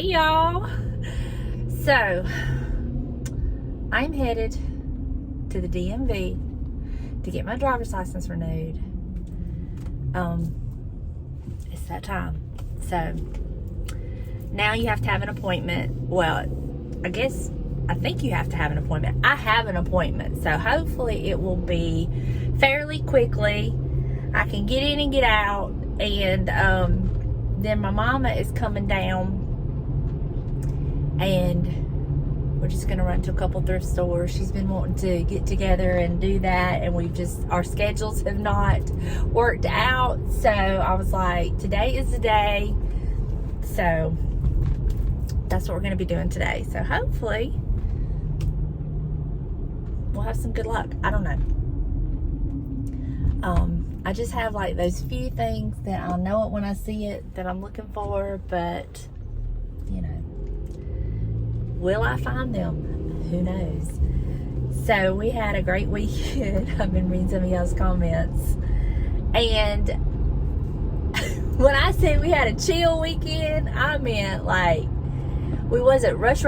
Hey y'all. So I'm headed to the DMV to get my driver's license renewed. It's that time. So now you have to have an appointment. Well, I think you have to have an appointment. I have an appointment, so hopefully it will be fairly quickly. I can get in and get out, and then my mama is coming down, and we're just gonna run to a couple thrift stores. She's been wanting to get together and do that, and our schedules have not worked out, so I was like, today is the day. So that's what we're gonna be doing today. So hopefully we'll have some good luck. I don't know. I just have like those few things that I'll know it when I see it that I'm looking for, but you know, will I find them? Who knows? So we had a great weekend. I've been reading some of y'all's comments, and when I say we had a chill weekend, I meant like we wasn't rush.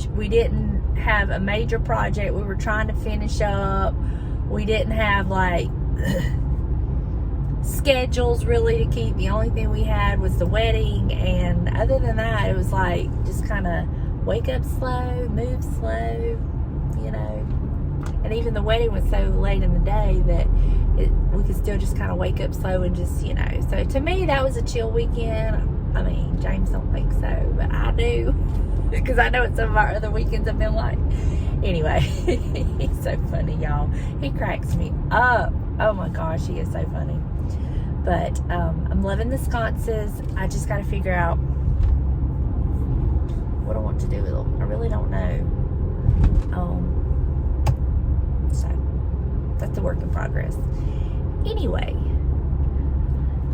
We didn't have a major project we were trying to finish up. We didn't have like schedules really to keep. The only thing we had was the wedding, and other than that, it was like just kind of wake up slow, move slow, you know. And even the wedding was so late in the day that we could still just kind of wake up slow and just, you know. So to me, that was a chill weekend. I mean, James don't think so, but I do, because I know what some of our other weekends have been like. Anyway, he's so funny, y'all. He cracks me up. Oh my gosh, he is so funny. But I'm loving the sconces. I just got to figure out what I want to do with them. I really don't know. So that's a work in progress. Anyway,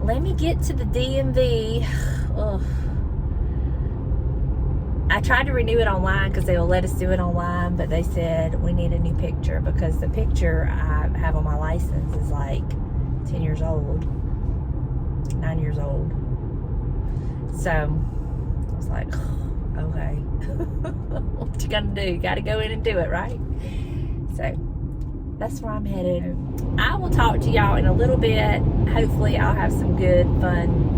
let me get to the DMV. Ugh. I tried to renew it online because they will let us do it online, but they said we need a new picture because the picture I have on my license is like 10 years old, 9 years old. So I was like, okay, what you gonna do? You gotta go in and do it, right? So that's where I'm headed. I will talk to y'all in a little bit. Hopefully I'll have some good, fun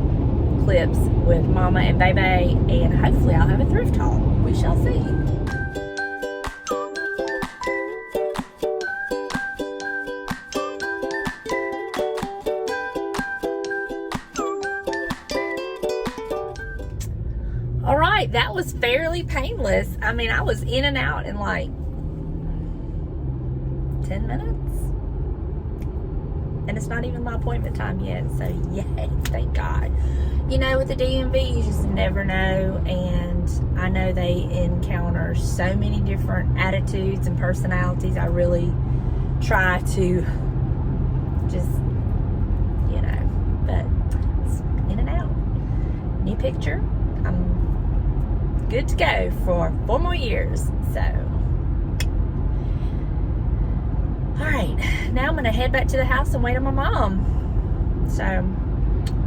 clips with Mama and Baby, and hopefully I'll have a thrift haul. We shall see. All right, that was fairly painless. I mean, I was in and out in like 10 minutes. And it's not even my appointment time yet, so yay, thank God. You know, with the DMV, you just never know, and I know they encounter so many different attitudes and personalities. I really try to just, you know, but it's in and out. New picture. I'm good to go for 4 more years, so. Alright, now I'm going to head back to the house and wait on my mom. So,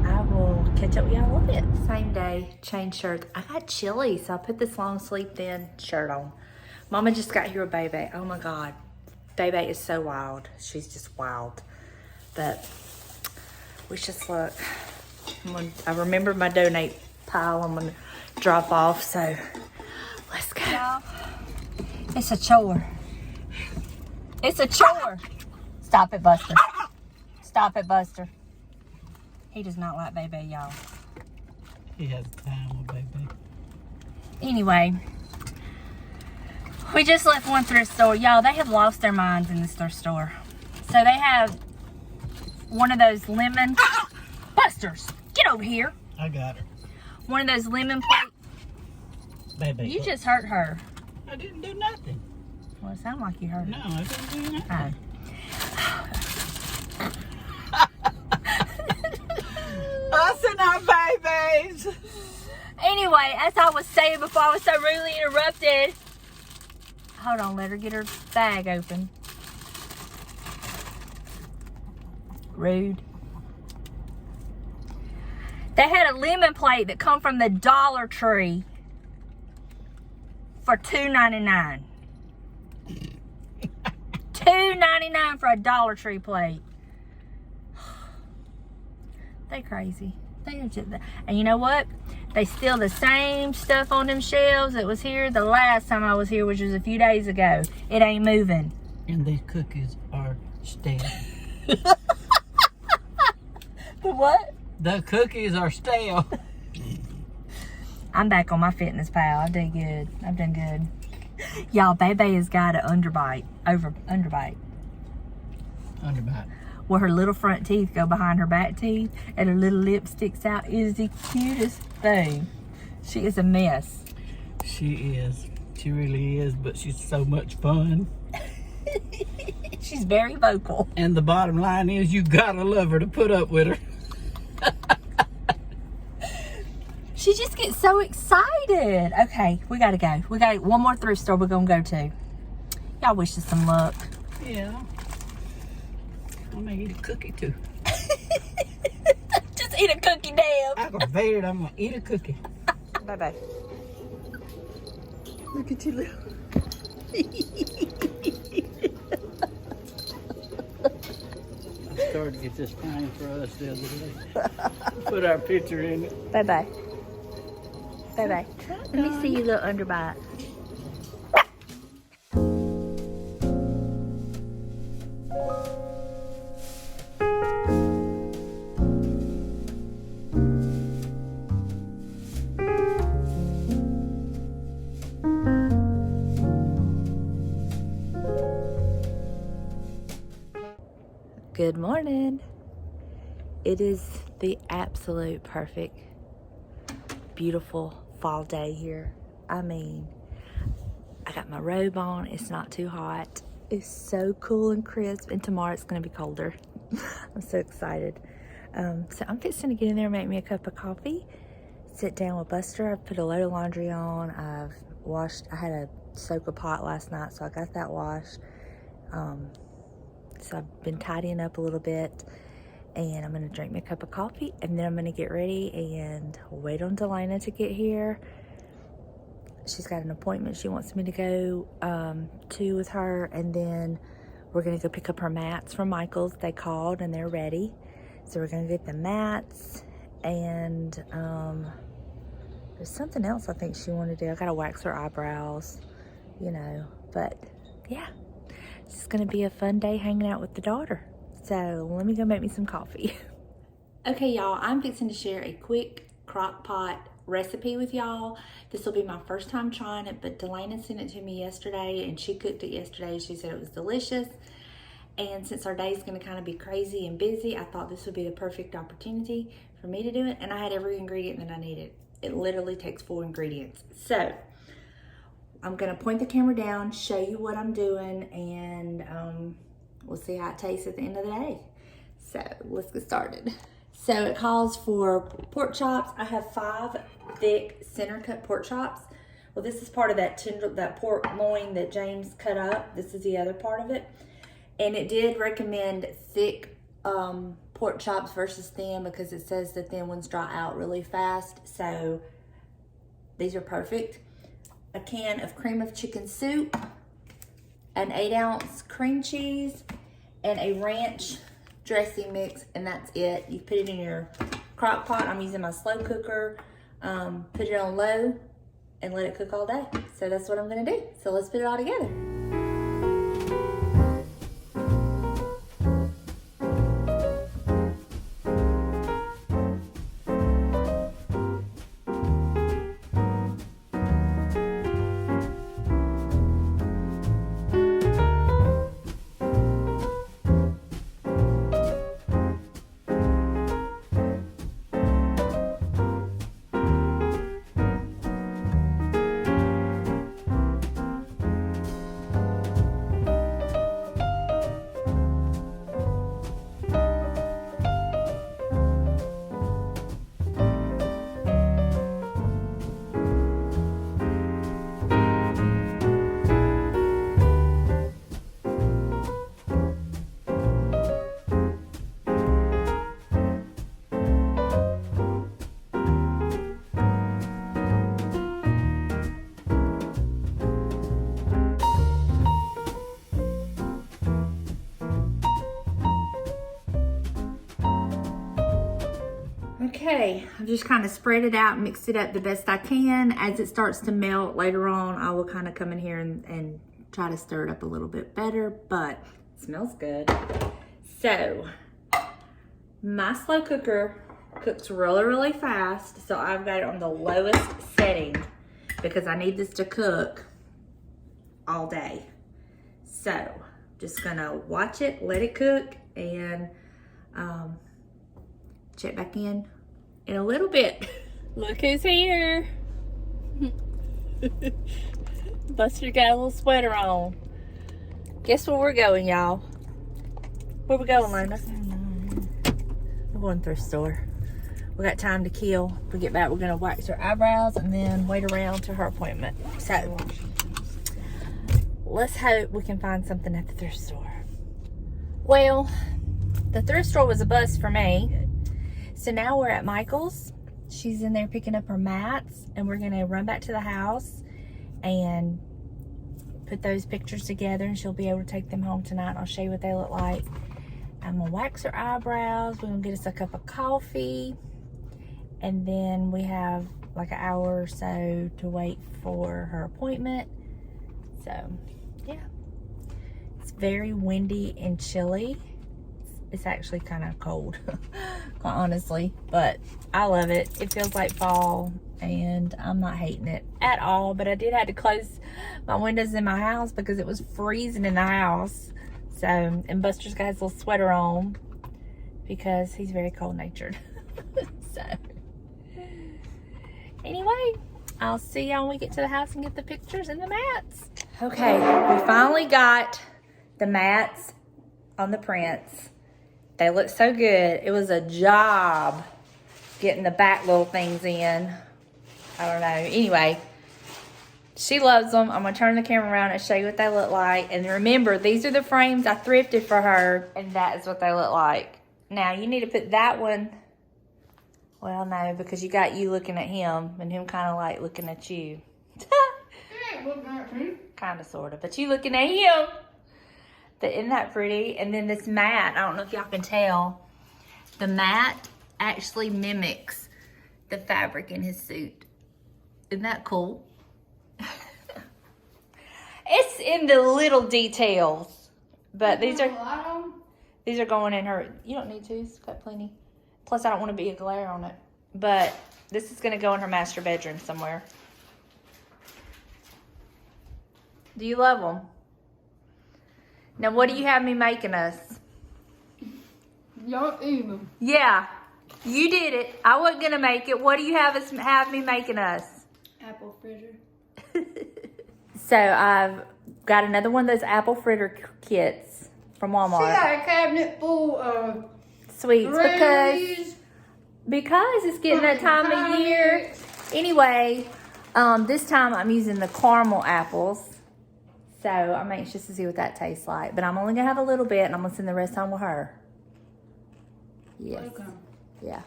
I will catch up with y'all in a little bit. Same day, change shirts. I got chilly, so I put this long sleeve thin shirt on. Mama just got here with Baby. Oh my God. Baby is so wild. She's just wild. But, wish us luck. I remembered my donate pile I'm going to drop off, so let's go. It's a chore. It's a chore. Stop it, Buster. Stop it, Buster. He does not like Baby, y'all. He has time with Baby. Anyway, we just left one thrift store. Y'all, they have lost their minds in this thrift store. So they have one of those lemon... Busters, get over here. I got her. One of those lemon plate... Baby. You just hurt her. I didn't do nothing. Well, it sounded like you hurt her. No, I didn't do nothing. Us and our babies. Anyway, as I was saying before I was so rudely interrupted. Hold on, let her get her bag open. Rude. They had a lemon plate that come from the Dollar Tree. for $2.99. $2.99 for a Dollar Tree plate. They crazy. They are just, and you know what? They steal the same stuff on them shelves that was here the last time I was here, which was a few days ago. It ain't moving. And these cookies are stale. The what? The cookies are stale. I'm back on my fitness pal. I did good. I've done good. Y'all, Baby has got an underbite. Underbite. Underbite. Where her little front teeth go behind her back teeth and her little lip sticks out. It is the cutest thing. She is a mess. She is. She really is, but she's so much fun. She's very vocal. And the bottom line is you gotta love her to put up with her. She just gets so excited. Okay, we gotta go. We got one more thrift store we're gonna go to. Y'all wish us some luck. Yeah. I'm gonna eat a cookie too. Just eat a cookie, damn. Aggravated, I'm gonna eat a cookie. Bye-bye. Look at you, little. I started to get this pine for us the other day. Put our picture in it. Bye-bye. Bye-bye. Let me see your little underbite. Good morning. It is the absolute perfect, beautiful fall day here. I mean, I got my robe on. It's not too hot. It's so cool and crisp. And tomorrow it's going to be colder. I'm so excited. So I'm fixing to get in there and make me a cup of coffee. Sit down with Buster. I've put a load of laundry on. I've washed. I had a soak a pot last night, so I got that washed. So I've been tidying up a little bit, and I'm gonna drink my cup of coffee, and then I'm gonna get ready and wait on Delanna to get here. She's got an appointment she wants me to go to with her, and then we're gonna go pick up her mats from Michael's. They called and they're ready, so we're gonna get the mats, and there's something else I think she wanted to do. I gotta wax her eyebrows, you know, but yeah. It's gonna be a fun day hanging out with the daughter. So let me go make me some coffee. Okay, y'all, I'm fixing to share a quick crock pot recipe with y'all. This will be my first time trying it, but Delanna sent it to me yesterday and she cooked it yesterday. She said it was delicious. And since our day is gonna kind of be crazy and busy, I thought this would be the perfect opportunity for me to do it. And I had every ingredient that I needed. It literally takes 4 ingredients. So I'm gonna point the camera down, show you what I'm doing, and we'll see how it tastes at the end of the day. So let's get started. So it calls for pork chops. I have 5 thick center cut pork chops. Well, this is part of that pork loin that James cut up. This is the other part of it. And it did recommend thick pork chops versus thin because it says the thin ones dry out really fast. So these are perfect. A can of cream of chicken soup, an 8-ounce cream cheese, and a ranch dressing mix, and that's it. You put it in your crock pot. I'm using my slow cooker. Put it on low and let it cook all day. So that's what I'm gonna do. So let's put it all together. Okay, I've just kind of spread it out, mixed it up the best I can. As it starts to melt later on, I will kind of come in here and try to stir it up a little bit better, but it smells good. So, my slow cooker cooks really, really fast, so I've got it on the lowest setting because I need this to cook all day. So, just gonna watch it, let it cook, and check back in a little bit. Look who's here. Buster got a little sweater on. Guess where we're going, y'all? Where we going, Lena? We're going to the thrift store. We got time to kill. When we get back, we're gonna wax her eyebrows and then wait around to her appointment. So let's hope we can find something at the thrift store. Well, the thrift store was a bust for me. So now we're at Michael's. She's in there picking up her mats, and we're gonna run back to the house and put those pictures together, and she'll be able to take them home tonight. I'll show you what they look like. I'm gonna wax her eyebrows. We're gonna get us a cup of coffee, and then we have like an hour or so to wait for her appointment. So yeah, it's very windy and chilly. It's actually kind of cold, quite honestly, but I love it. It feels like fall, and I'm not hating it at all, but I did have to close my windows in my house because it was freezing in the house. So, and Buster's got his little sweater on because he's very cold-natured. So, anyway, I'll see y'all when we get to the house and get the pictures and the mats. Okay, we finally got the mats on the prints. They look so good. It was a job getting the back little things in. I don't know. Anyway, she loves them. I'm going to turn the camera around and show you what they look like. And remember, these are the frames I thrifted for her, and that is what they look like. Now, you need to put that one, well, no, because you got you looking at him and him kind of like looking at you. Kind of, sort of. But you looking at him. Isn't that pretty? And then this mat, I don't know if y'all can tell, the mat actually mimics the fabric in his suit. Isn't that cool? It's in the little details, but these are going in her. You don't need to. It's got plenty. Plus, I don't want to be a glare on it. But this is going to go in her master bedroom somewhere. Do you love them? Now, what do you have me making us? Y'all eat them. Yeah, you did it. I wasn't going to make it. What do you have me making us? Apple fritter. So, I've got another one of those apple fritter kits from Walmart. She got a cabinet full of sweets berries, because it's getting that time of year. Anyway, this time I'm using the caramel apples. So I'm anxious to see what that tastes like. But I'm only going to have a little bit, and I'm going to send the rest home with her. Yes. Okay. Yeah.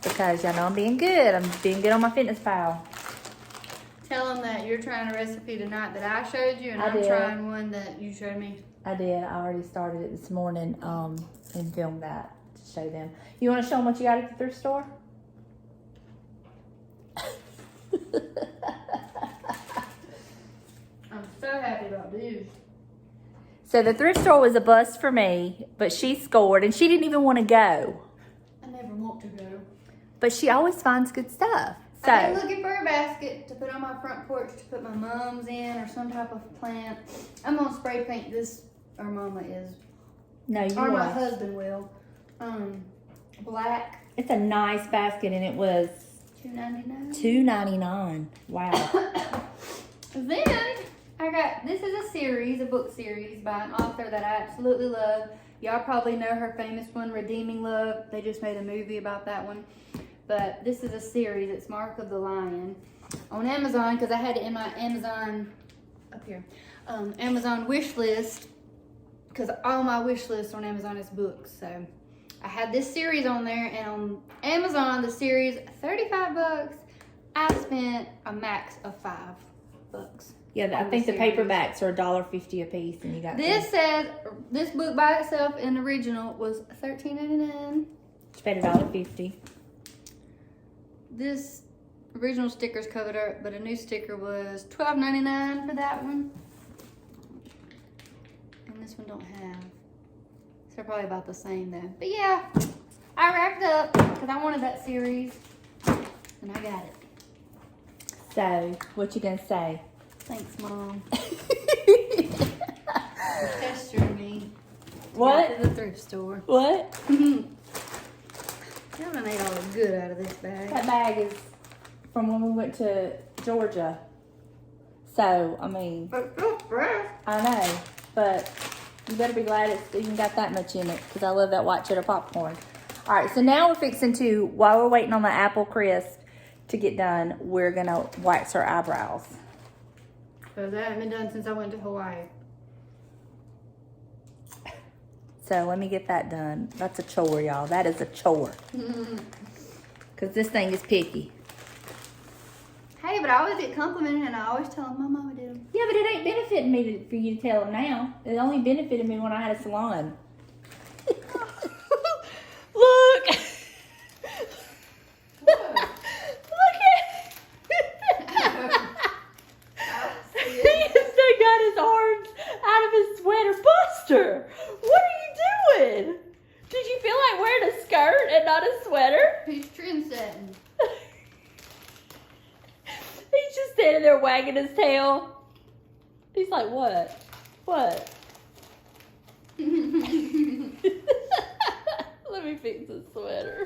Because y'all know I'm being good. I'm being good on my fitness pal. Tell them that you're trying a recipe tonight that I showed you, and I I'm did. trying one that you showed me. I did. I already started it this morning and filmed that to show them. You want to show them what you got at the thrift store? I'm so happy about these. So the thrift store was a bust for me, but she scored, and she didn't even want to go. I never want to go. But she always finds good stuff. So I've been looking for a basket to put on my front porch to put my mums in, or some type of plant. I'm gonna spray paint this, or Mama is, no, you or my won't. husband will. Black. It's a nice basket, and it was $2.99. $2.99. Wow. Then I got, this is a series, a book series by an author that I absolutely love. Y'all probably know her famous one, Redeeming Love. They just made a movie about that one. But this is a series. It's Mark of the Lion on Amazon, because I had it in my Amazon, up here, Amazon wish list, because all my wish list on Amazon is books. So I had this series on there, and on Amazon, the series, $35. I spent a max of $5. Yeah, I think the paperbacks are $1.50 a piece, and you got This says this book by itself in the original was $13.99. She paid $1.50. this original sticker's covered up, but a new sticker was $12.99 for that one. And this one don't have. So they're probably about the same though. But yeah, I racked up because I wanted that series. And I got it. So, what you gonna say? Thanks, Mom. You're pestering me. What? To the thrift store. What? I done ate all the good out of this bag. That bag is from when we went to Georgia. So, I mean, But it's fresh. I know, but you better be glad it's even got that much in it because I love that white cheddar popcorn. All right, so now we're fixing to, while we're waiting on the apple crisp to get done, we're gonna wax our eyebrows. So that hasn't been done since I went to Hawaii. So let me get that done. That's a chore, y'all. That is a chore. Because this thing is picky. Hey, but I always get complimented and I always tell them my mama did them. Yeah, but it ain't benefiting me for you to tell them now. It only benefited me when I had a salon. Look! Look at he still got his arms out of his sweater. Buster, what are you doing? Did you feel like wearing a skirt and not a sweater? He's trend setting. He's just standing there wagging his tail. He's like, what? What? Let me fix this sweater.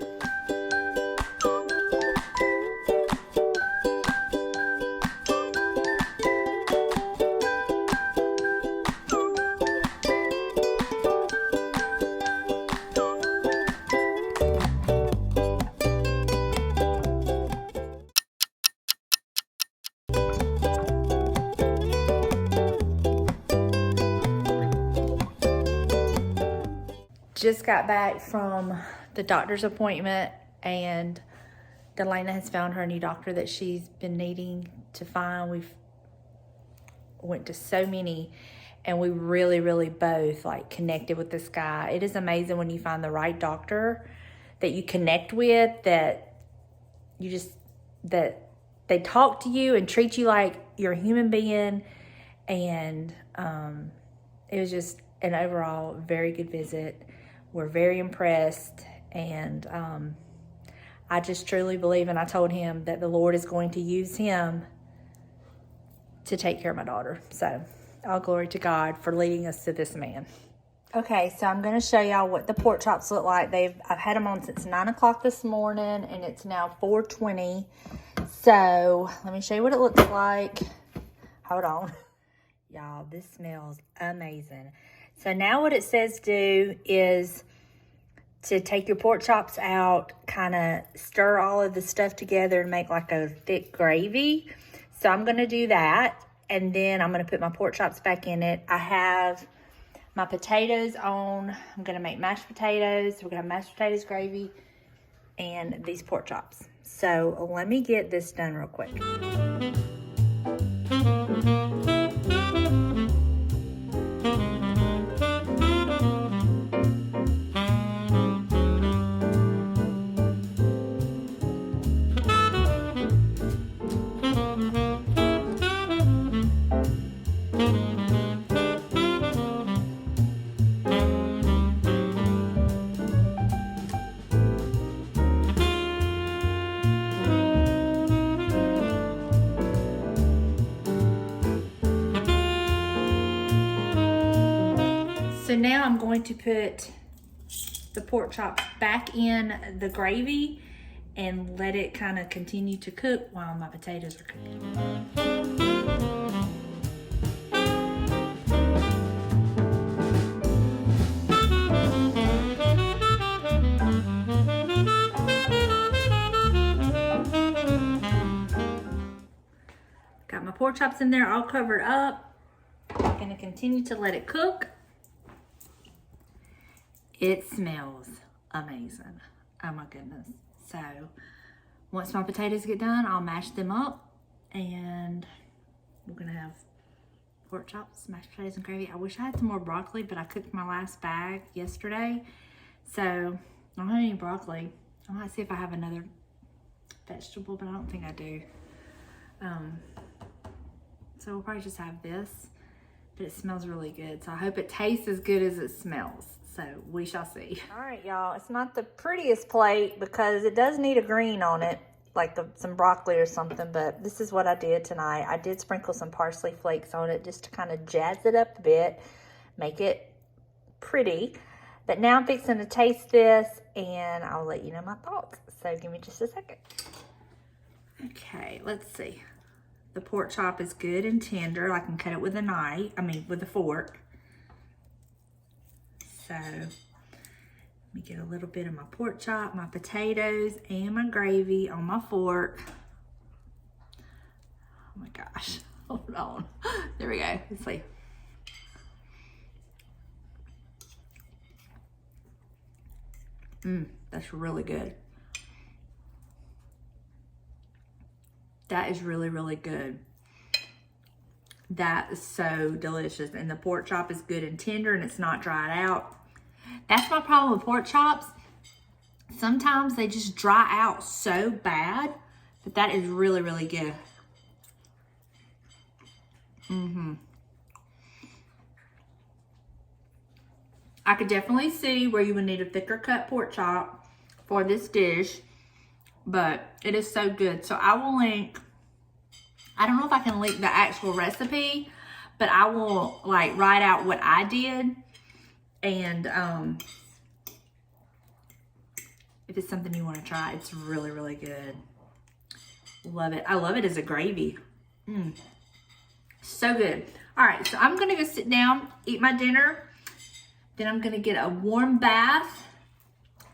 Just got back from the doctor's appointment, and Delanna has found her a new doctor that she's been needing to find. We've went to so many, and we really both like connected with this guy. It is amazing when you find the right doctor that you connect with, that you just, that they talk to you and treat you like you're a human being. And it was just an overall very good visit. We're very impressed, and I just truly believe, and I told him that the Lord is going to use him to take care of my daughter. So all glory to God for leading us to this man. Okay, so I'm going to show y'all what the pork chops look like. I've had them on since 9 o'clock this morning, and it's now 4:20. So let me show you what it looks like. Hold on. Y'all, this smells amazing. So now what it says do is to take your pork chops out, kind of stir all of the stuff together and make like a thick gravy. So I'm going to do that, and then I'm going to put my pork chops back in it. I have my potatoes on. I'm going to make mashed potatoes. We're going to have mashed potatoes gravy and these pork chops. So let me get this done real quick. So now I'm going to put the pork chops back in the gravy and let it kind of continue to cook while my potatoes are cooking. Got my pork chops in there all covered up. I'm going to continue to let it cook. It smells amazing. Oh my goodness. So once my potatoes get done, I'll mash them up, and we're gonna have pork chops, mashed potatoes, and gravy. I wish I had some more broccoli, but I cooked my last bag yesterday. So I don't have any broccoli. I might see if I have another vegetable, but I don't think I do. So we'll probably just have this, but it smells really good. So I hope it tastes as good as it smells. So we shall see. All right, y'all. It's not the prettiest plate because it does need a green on it, like some broccoli or something, but this is what I did tonight. I did sprinkle some parsley flakes on it just to kind of jazz it up a bit, make it pretty. But now I'm fixing to taste this, and I'll let you know my thoughts. So give me just a second. Okay, let's see. The pork chop is good and tender. I can cut it with a knife, with a fork. So let me get a little bit of my pork chop, my potatoes, and my gravy on my fork. Oh my gosh, hold on. There we go, let's see. That's really good. That is really, really good. That is so delicious. And the pork chop is good and tender and it's not dried out. That's my problem with pork chops. Sometimes they just dry out so bad, but that is really, really good. I could definitely see where you would need a thicker cut pork chop for this dish, but it is so good. So I will link, I don't know if I can link the actual recipe, but I will like write out what I did. And if it's something you want to try, it's really, really good. Love it. I love it as a gravy. So good. All right, so I'm gonna go sit down, eat my dinner. Then I'm gonna get a warm bath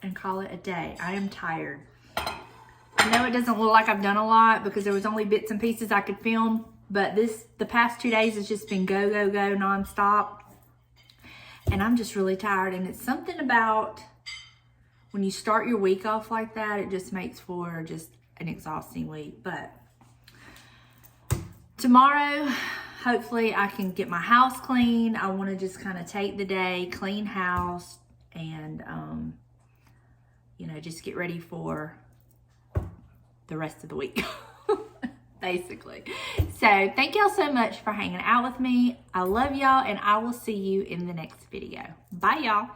and call it a day. I am tired. I know it doesn't look like I've done a lot because there was only bits and pieces I could film, but the past 2 days has just been go, go, go nonstop. And I'm just really tired. And it's something about when you start your week off like that, it just makes for just an exhausting week. But tomorrow, hopefully I can get my house clean. I want to just kind of take the day, clean house, and you know, just get ready for the rest of the week. Basically. So thank y'all so much for hanging out with me. I love y'all, and I will see you in the next video. Bye, y'all.